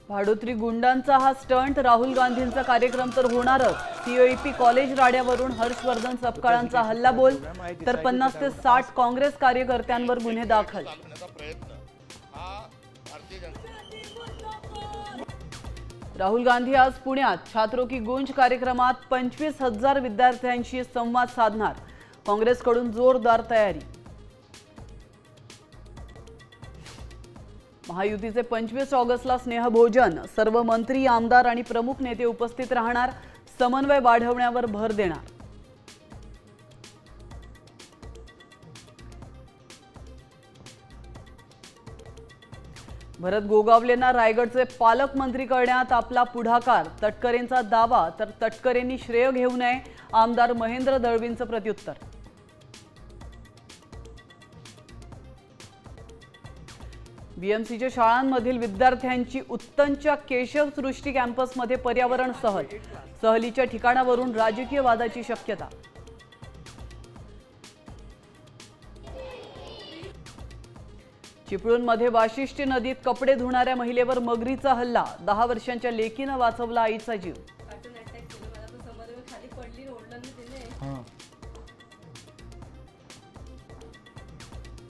भाडोत्री गुंडांचा हा स्टंट, राहुल गांधींचा कार्यक्रम तर होणारच। सीओईपी कॉलेज राड्यावरून हर्षवर्धन सपकाळांचा हल्लाबोल, तर 50 ते 60 काँग्रेस कार्यकर्त्यांवर गुन्हे दाखल। राहुल गांधी आज पुण्यात छात्रों की गूंज कार्यक्रमात 25,000 विद्यार्थ्यांशी संवाद साधणार। काँग्रेसकडून जोरदार तयारी। महायुतीचे 25 ऑगस्टला स्नेहभोजन, सर्व मंत्री, आमदार आणि प्रमुख नेते उपस्थित राहणार। समन्वय वाढवण्यावर भर देणार। भरत गोगावलेंना रायगडचे पालकमंत्री करण्यात आपला पुढाकार, तटकरेंचा दावा, तर तटकरेंनी श्रेय घेऊ नये, आमदार महेंद्र दळवींचं प्रत्युत्तर। बीएमसीच्या शाळांमधील विद्यार्थ्यांची उत्तनच्या केशवसृष्टी कॅम्पसमध्ये पर्यावरण सहल, सहलीच्या ठिकाणावरून राजकीय वादाची शक्यता। चिपळूणमध्ये वाशिष्ठी नदीत कपडे धुणाऱ्या महिलेवर मगरीचा हल्ला, 10 वर्षांच्या लेकीनं वाचवला आईचा जीव।